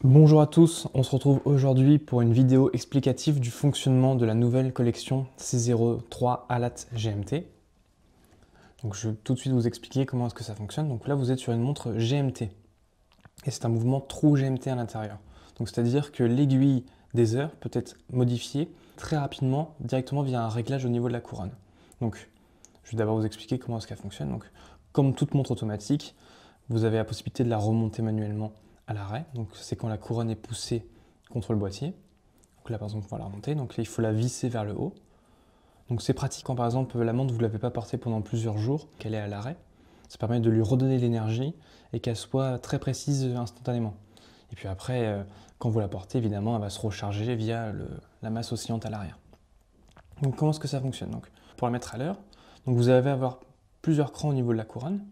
Bonjour à tous, on se retrouve aujourd'hui pour une vidéo explicative du fonctionnement de la nouvelle collection C03 ALAT GMT. Donc je vais tout de suite vous expliquer comment est-ce que ça fonctionne. Donc là vous êtes sur une montre GMT et c'est un mouvement True GMT à l'intérieur. Donc c'est-à-dire que l'aiguille des heures peut être modifiée très rapidement directement via un réglage au niveau de la couronne. Donc je vais d'abord vous expliquer comment est-ce qu'elle fonctionne. Donc comme toute montre automatique, vous avez la possibilité de la remonter manuellement à l'arrêt. Donc c'est quand la couronne est poussée contre le boîtier. Donc là par exemple on va la remonter, donc là il faut la visser vers le haut. Donc c'est pratique quand par exemple la montre vous ne l'avez pas portée pendant plusieurs jours, qu'elle est à l'arrêt. Ça permet de lui redonner l'énergie et qu'elle soit très précise instantanément. Et puis après, quand vous la portez, évidemment, elle va se recharger via la masse oscillante à l'arrière. Donc comment est-ce que ça fonctionne? Donc, pour la mettre à l'heure, vous allez avoir plusieurs crans au niveau de la couronne.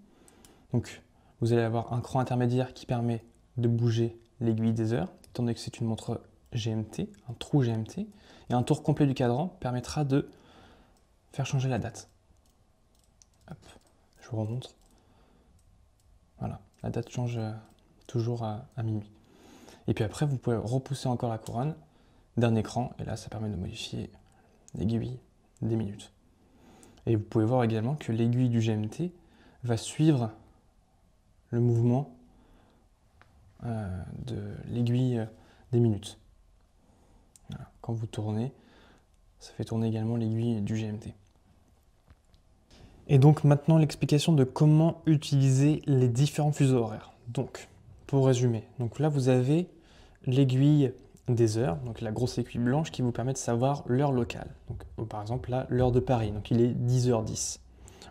Donc vous allez avoir un cran intermédiaire qui permet de bouger l'aiguille des heures, étant donné que c'est une montre GMT, un trou GMT, et un tour complet du cadran permettra de faire changer la date. Hop, je vous remontre. Voilà, la date change toujours à minuit. Et puis après, vous pouvez repousser encore la couronne d'un écran, et là, ça permet de modifier l'aiguille des minutes. Et vous pouvez voir également que l'aiguille du GMT va suivre le mouvement de l'aiguille des minutes. Voilà. Quand vous tournez, ça fait tourner également l'aiguille du GMT. Et donc maintenant l'explication de comment utiliser les différents fuseaux horaires. Donc, pour résumer, donc là vous avez l'aiguille des heures, donc la grosse aiguille blanche qui vous permet de savoir l'heure locale. Donc, par exemple là, l'heure de Paris, donc il est 10h10.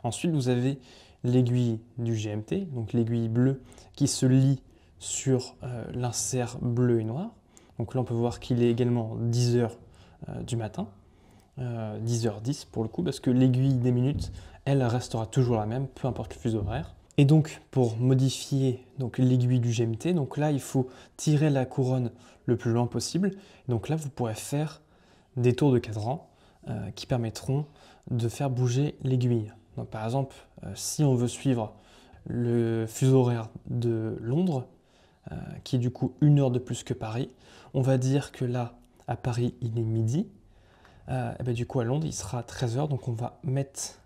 Ensuite vous avez l'aiguille du GMT, donc l'aiguille bleue qui se lie sur l'insert bleu et noir. Donc là on peut voir qu'il est également 10h du matin. 10h10 pour le coup, parce que l'aiguille des minutes, elle restera toujours la même, peu importe le fuseau horaire. Et donc, pour modifier l'aiguille du GMT, donc là, il faut tirer la couronne le plus loin possible. Donc là, vous pourrez faire des tours de cadran qui permettront de faire bouger l'aiguille. Donc par exemple, si on veut suivre le fuseau horaire de Londres, qui est du coup 1 heure de plus que Paris, on va dire que là, à Paris, il est midi. Et ben du coup à Londres il sera 13h, donc on va mettre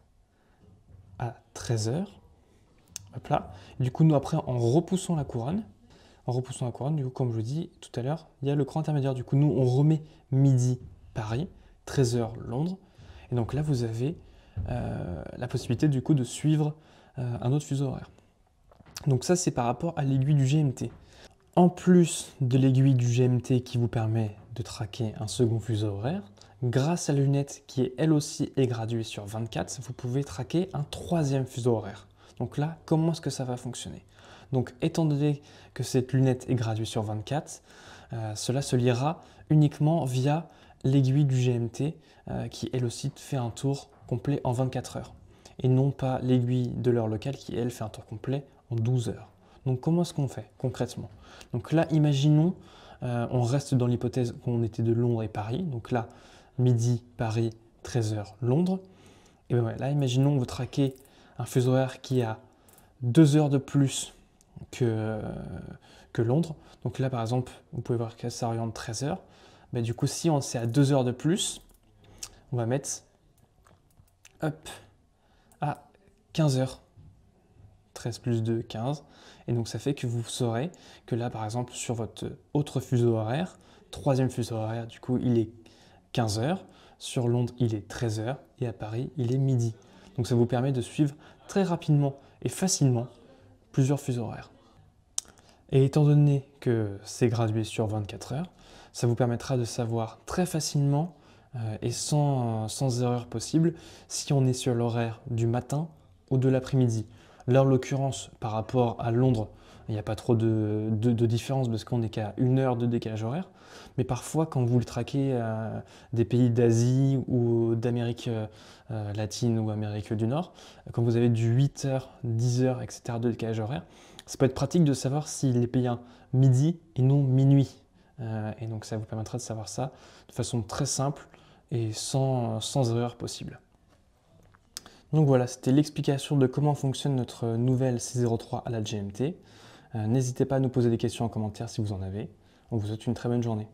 à 13h. Hop là. Et du coup nous après en repoussant la couronne, du coup comme je vous dis tout à l'heure, il y a le cran intermédiaire. Du coup nous on remet midi Paris, 13h Londres. Et donc là vous avez la possibilité du coup de suivre un autre fuseau horaire. Donc ça c'est par rapport à l'aiguille du GMT. En plus de l'aiguille du GMT qui vous permet de traquer un second fuseau horaire, grâce à la lunette qui est elle aussi est graduée sur 24, vous pouvez traquer un troisième fuseau horaire. Donc là, comment est-ce que ça va fonctionner? Donc étant donné que cette lunette est graduée sur 24, cela se liera uniquement via l'aiguille du GMT qui elle aussi fait un tour complet en 24 heures. Et non pas l'aiguille de l'heure locale qui elle fait un tour complet en 12 heures. Donc comment est-ce qu'on fait concrètement? Donc là, imaginons, on reste dans l'hypothèse qu'on était de Londres et Paris. Donc là, midi, Paris, 13h, Londres. Et bien là, imaginons, on veut traquer un fuseau horaire qui a 2 heures de plus que Londres. Donc là, par exemple, vous pouvez voir que ça oriente 13h. Ben, du coup, si on c'est à 2 heures de plus, on va mettre hop, à 15h. 13 plus 2, 15. Et donc ça fait que vous saurez que là, par exemple, sur votre autre fuseau horaire, troisième fuseau horaire, du coup, il est 15h. Sur Londres, il est 13h. Et à Paris, il est midi. Donc ça vous permet de suivre très rapidement et facilement plusieurs fuseaux horaires. Et étant donné que c'est gradué sur 24 heures, ça vous permettra de savoir très facilement et sans erreur possible si on est sur l'horaire du matin ou de l'après-midi. Là, en l'occurrence, par rapport à Londres, il n'y a pas trop de différence parce qu'on n'est qu'à 1 heure de décalage horaire. Mais parfois, quand vous le traquez à des pays d'Asie ou d'Amérique latine ou Amérique du Nord, quand vous avez du 8 heures, 10 heures, etc. de décalage horaire, ça peut être pratique de savoir s'il est payé un midi et non minuit. Et donc, ça vous permettra de savoir ça de façon très simple et sans erreur possible. Donc voilà, c'était l'explication de comment fonctionne notre nouvelle C03 ALAT GMT. N'hésitez pas à nous poser des questions en commentaire si vous en avez. On vous souhaite une très bonne journée.